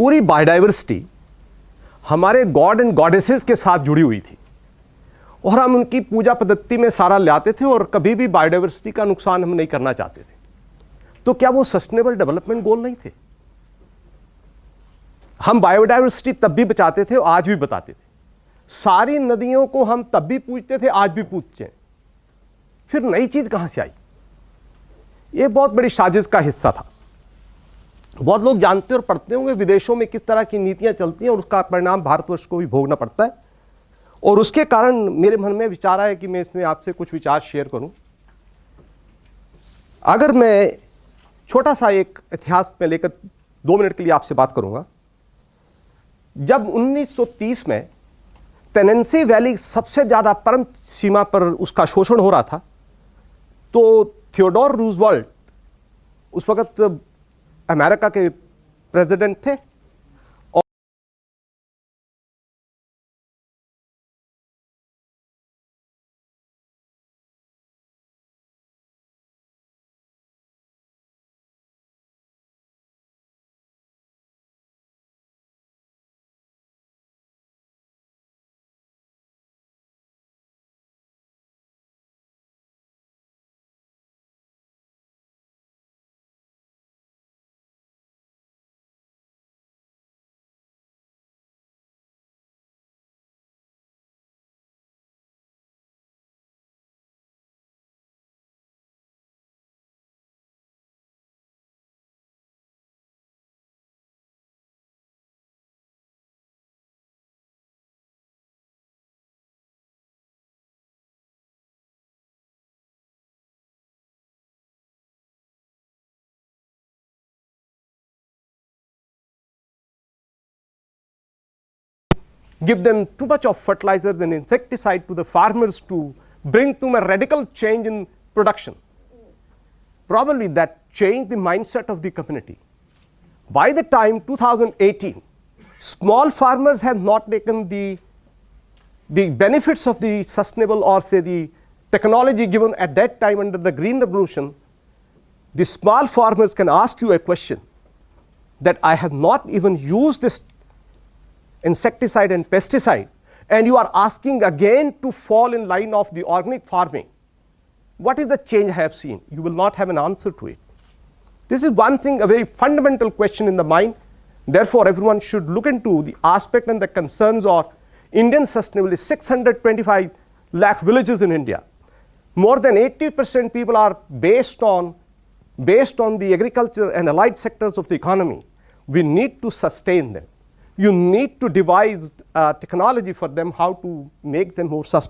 पूरी बायोडाइवर्सिटी हमारे God and goddesses के साथ जुड़ी हुई थी और हम उनकी पूजा पद्धति में सारा लाते थे और कभी भी बायोडाइवर्सिटी का नुकसान हम नहीं करना चाहते थे। तो क्या वो सस्टेनेबल डेवलपमेंट गोल नहीं थे? हम बायोडाइवर्सिटी तब भी बचाते थे और आज भी बताते थे। सारी नदियों को हम तब भी पूछते थे, आज भी पूछते हैं। फिर नई चीज कहां से आई? ये बहुत बड़ी साजिश का हिस्सा था। बहुत लोग जानते और पढ़ते होंगे विदेशों में किस तरह की नीतियां चलती हैं और उसका परिणाम भारतवर्ष को भी भोगना पड़ता है। और उसके कारण मेरे मन में विचार आया कि मैं इसमें आपसे कुछ विचार शेयर करूं। अगर मैं छोटा सा एक इतिहास में लेकर 2 मिनट के लिए आपसे बात करूंगा। जब 1930 में टेनेंसी वैली सबसे ज्यादा परम सीमा पर उसका शोषण हो रहा था, तो थियोडोर रूजवेल्ट उस वक्त अमेरिका के प्रेसिडेंट थे और give them too much of fertilizers and insecticide to the farmers to bring to a radical change in production. Probably that changed the mindset of the community. By the time 2018, small farmers have not taken the benefits of the sustainable or say the technology given at that time under the Green Revolution. The small farmers can ask you a question that I have not even used this insecticide and pesticide, and you are asking again to fall in line of the organic farming. What is the change I have seen? You will not have an answer to it. This is one thing, a very fundamental question in the mind. Therefore, everyone should look into the aspect and the concerns of Indian sustainability. 625 lakh villages in India. More than 80% people are based on the agriculture and allied sectors of the economy. We need to sustain them. You need to devise technology for them, how to make them more sustainable.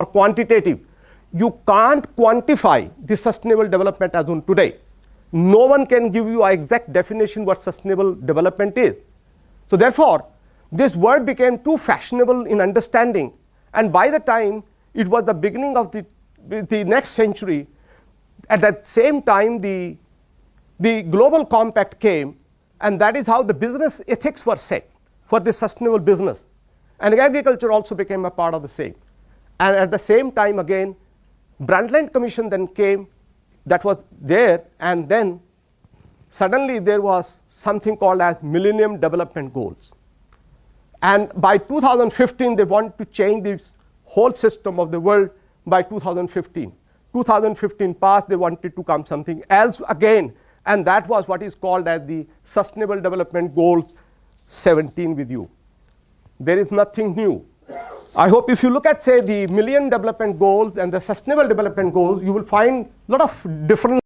Or quantitative. You can't quantify the sustainable development as on today. No one can give you an exact definition what sustainable development is. So therefore, this word became too fashionable in understanding, and by the time it was the beginning of the next century, at that same time the global compact came, and that is how the business ethics were set for the sustainable business, and agriculture also became a part of the same. And at the same time again, Brundtland Commission then came, that was there, and then suddenly there was something called as Millennium Development Goals. And by 2015, they want to change this whole system of the world by 2015. 2015 passed, they wanted to come something else again, And that was what is called as the Sustainable Development Goals 17 with you. There is nothing new. I hope if you look at, say, the Millennium Development Goals and the Sustainable Development Goals, you will find a lot of different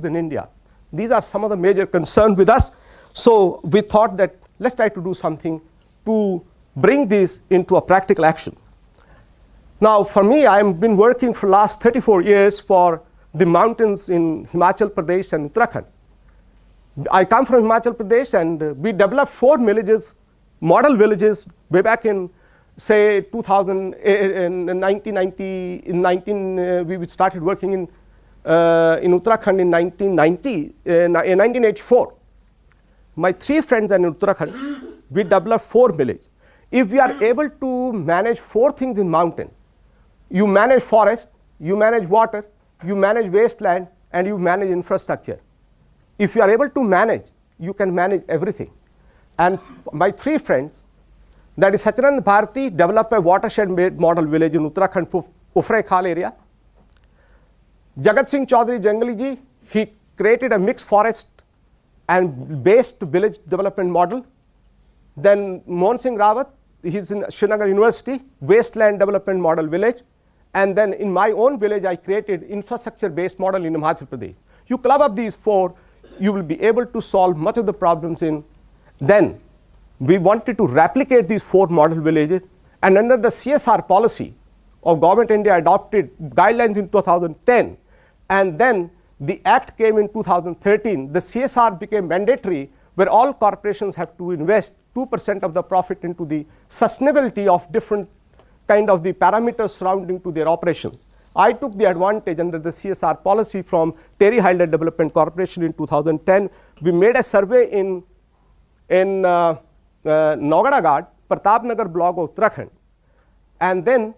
in India. These are some of the major concerns with us. So we thought that let's try to do something to bring this into a practical action. Now, for me, I've been working for the last 34 years for the mountains in Himachal Pradesh and Uttarakhand. I come from Himachal Pradesh, and we developed 4 villages, model villages, way back in, say, 2000, in 1990. We started working in Uttarakhand in 1984. My 3 friends are in Uttarakhand. We developed 4 villages. If we are able to manage 4 things in mountain, you manage forest, you manage water, you manage wasteland, and you manage infrastructure. If you are able to manage, you can manage everything. And my 3 friends, that is Satyanand Bharati, developed a watershed model village in Uttarakhand, Ufre Khal area. Jagat Singh Chaudhary Jangali ji, he created a mixed forest and based village development model. Then Mohan Singh Rawat, he's in Srinagar University, wasteland development model village. And then in my own village, I created infrastructure based model in Himachal Pradesh. You club up these 4, you will be able to solve much of the problems in. Then we wanted to replicate these 4 model villages, and under the CSR policy of Government India adopted guidelines in 2010, and then the act came in 2013. The CSR became mandatory, where all corporations have to invest 2% of the profit into the sustainability of different kind of the parameters surrounding to their operation. I took the advantage under the CSR policy from Terry Hilder Development Corporation in 2010. We made a survey in Naugada, Pratapnagar block of Uttarakhand, and then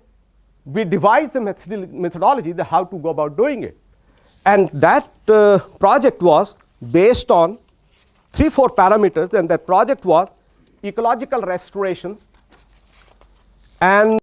we devised the methodology, the how to go about doing it. And that project was based on 3-4 parameters, and that project was ecological restorations and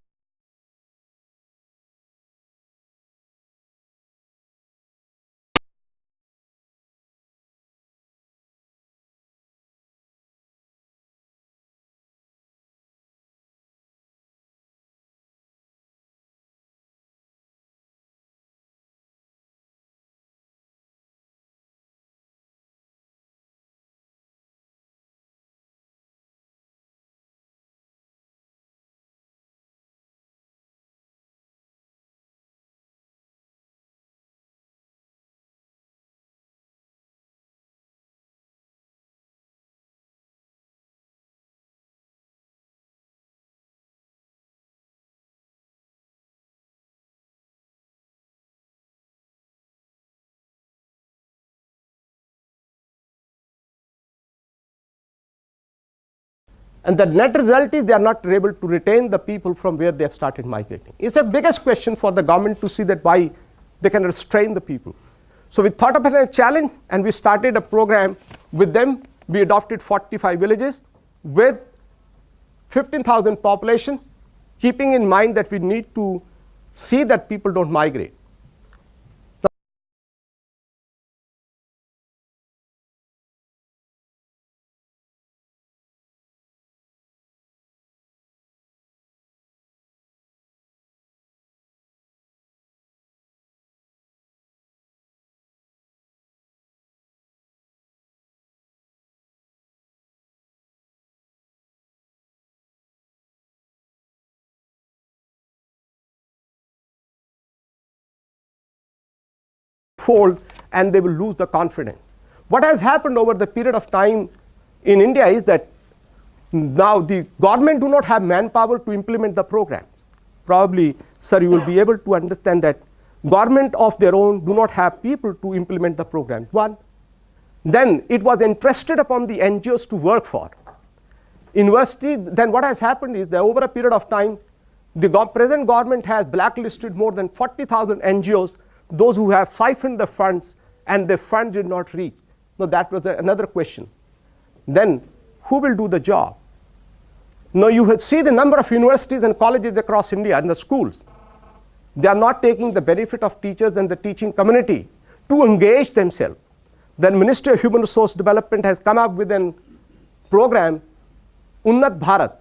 the net result is they are not able to retain the people from where they have started migrating. It's the biggest question for the government to see that why they can restrain the people. So we thought of it as a challenge, and we started a program with them. We adopted 45 villages with 15,000 population, keeping in mind that we need to see that people don't migrate. fold and they will lose the confidence. What has happened over the period of time in India is that now the government do not have manpower to implement the program. Probably, sir, you will be able to understand that government of their own do not have people to implement the program. One. Then it was entrusted upon the NGOs to work for. University, then what has happened is that over a period of time, the present government has blacklisted more than 40,000 NGOs, those who have siphoned the funds and the funds did not reach. Now that was another question. Then who will do the job? Now you will see the number of universities and colleges across India and the schools. They are not taking the benefit of teachers and the teaching community to engage themselves. Then Ministry of Human Resource Development has come up with a program, Unnat Bharat.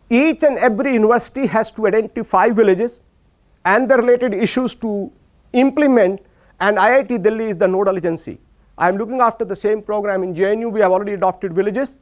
Each and every university has to identify villages and the related issues to implement, and IIT Delhi is the nodal agency. I am looking after the same program in JNU. We have already adopted villages.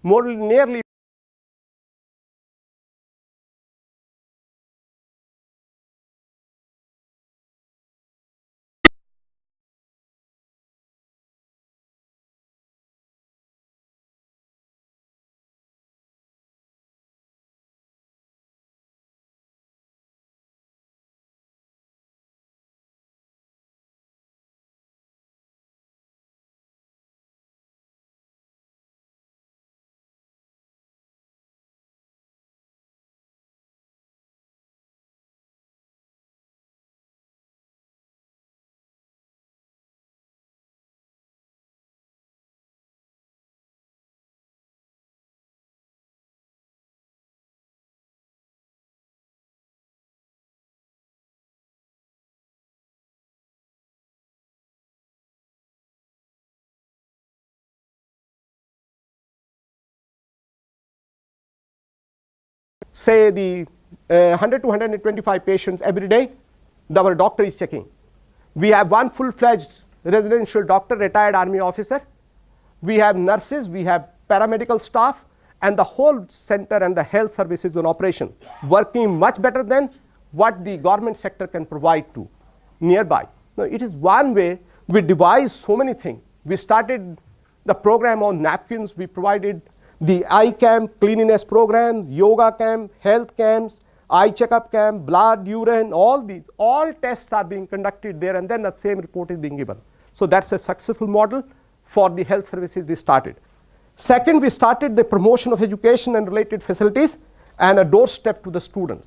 More nearly say the 100 to 125 patients every day, our doctor is checking. We have one full-fledged residential doctor, retired army officer. We have nurses, we have paramedical staff, and the whole center and the health services in operation, working much better than what the government sector can provide to nearby. Now, it is one way we devise so many things. We started the program on napkins, we provided the eye camp, cleanliness programs, yoga camp, health camps, eye checkup camp, blood, urine, all tests are being conducted there, and then the same report is being given. So that's a successful model for the health services we started. Second, we started the promotion of education and related facilities and a doorstep to the students.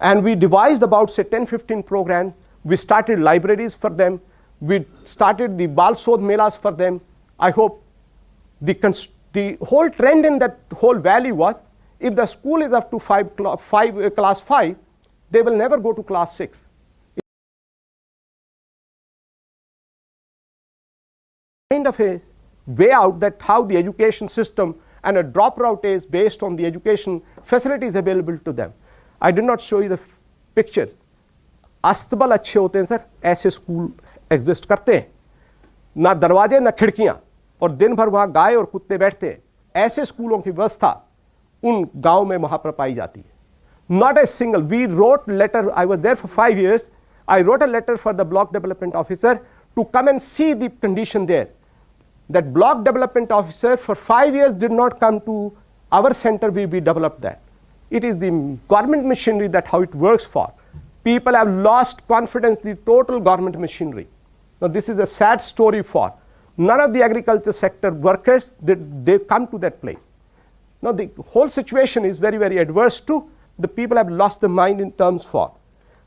And we devised about say 10-15 programs. We started libraries for them. We started the Bal Sodh Melas for them. I hope the whole trend in that whole valley was, if the school is up to class 5, they will never go to class 6. Kind of a way out that how the education system and a drop route is based on the education facilities available to them. I did not show you the picture. अस्तबल अच्छे होते हैं sir, ऐसे school exist करते हैं, ना दरवाजे ना खिड़कियां, और दिन भर वहाँ गाय और कुत्ते बैठते हैं. ऐसे स्कूलों की व्यवस्था उन गांव में वहाँ पर पाई जाती है. Not a single. We wrote letter. I was there for 5 years. I wrote a letter for the block development officer to come and see the condition there. That block development officer for 5 years did not come to our center. We developed that. It is the government machinery that how it works for. People have lost confidence in the total government machinery. Now, this is a sad story for none of the agriculture sector workers, they come to that place. Now, the whole situation is very, very adverse to the people have lost their mind in terms for.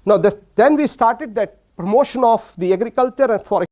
Now, then we started that promotion of the agriculture and for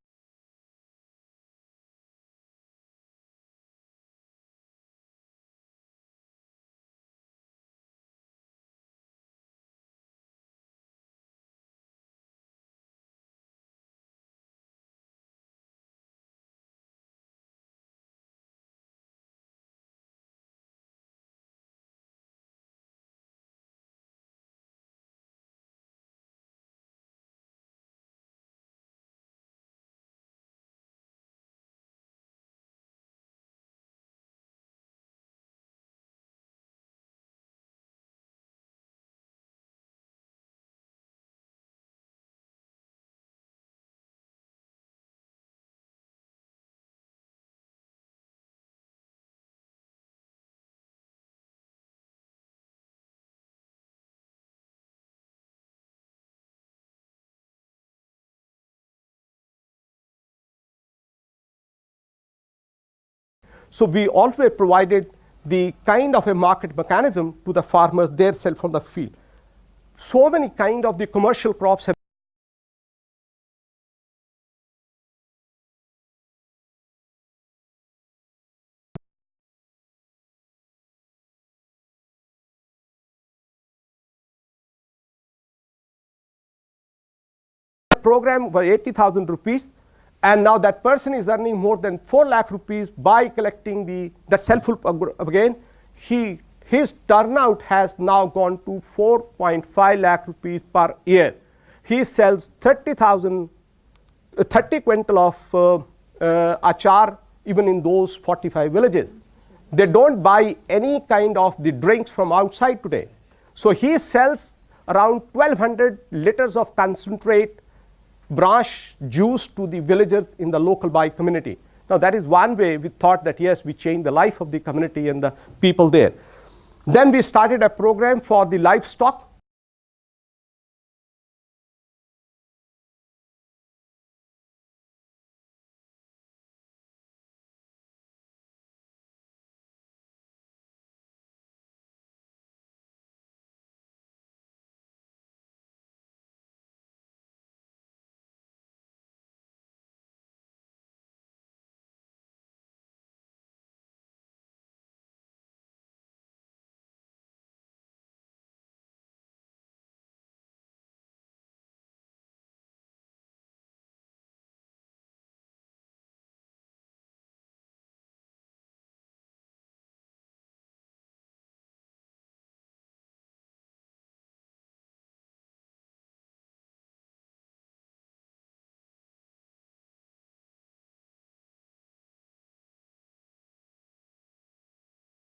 so we always provided the kind of a market mechanism to the farmers themselves from the field. So many kind of the commercial crops have program for 80,000 rupees, and now that person is earning more than 4 lakh rupees by collecting the self-help again. His turnout has now gone to 4.5 lakh rupees per year. He sells 30 quintal of achar even in those 45 villages. They don't buy any kind of the drinks from outside today. So he sells around 1200 liters of concentrate branch juice to the villagers in the local Bai community. Now, that is one way we thought that yes, we changed the life of the community and the people there. Then we started a program for the livestock.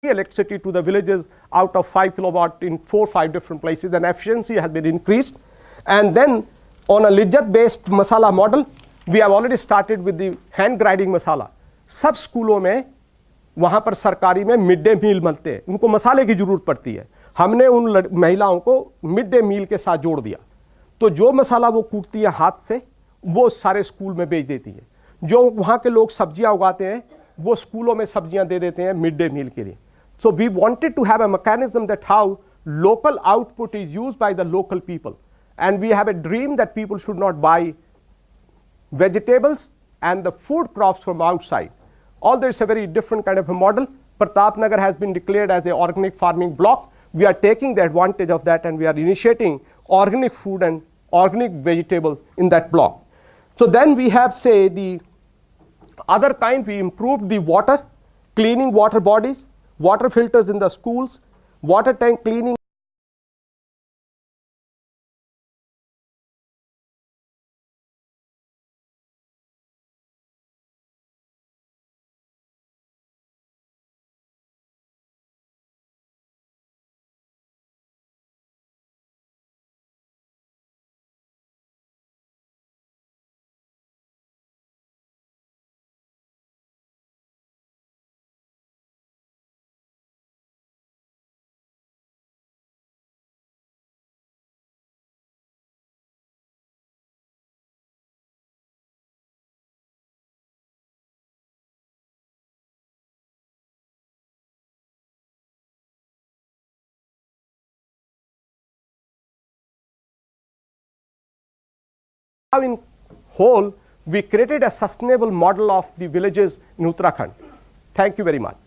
Electricity to the villages out of 5 kilowatt in 4 or 5 different places, and efficiency has been increased. And then on a lijjat based masala model, we have already started with the hand grinding masala. सब स्कूलों में वहाँ पर सरकारी में mid day meal मिलते हैं, उनको मसाले की ज़रूरत पड़ती है. हमने उन महिलाओं को मिड डे मील के साथ जोड़ दिया, तो जो मसाला वो कूटती है हाथ से वो सारे स्कूल में बेच देती है. जो वहाँ के लोग सब्जियाँ उगाते हैं वो स्कूलों में सब्जियाँ दे देते हैं मिड डे मील के लिए. So we wanted to have a mechanism that how local output is used by the local people, and we have a dream that people should not buy vegetables and the food crops from outside. Although it's a very different kind of a model, Pratapnagar has been declared as the organic farming block. We are taking the advantage of that, and we are initiating organic food and organic vegetable in that block. So then we have, say, the other kind. We improved the water, cleaning water bodies, water filters in the schools, water tank cleaning. in whole, we created a sustainable model of the villages in Uttarakhand. Thank you very much.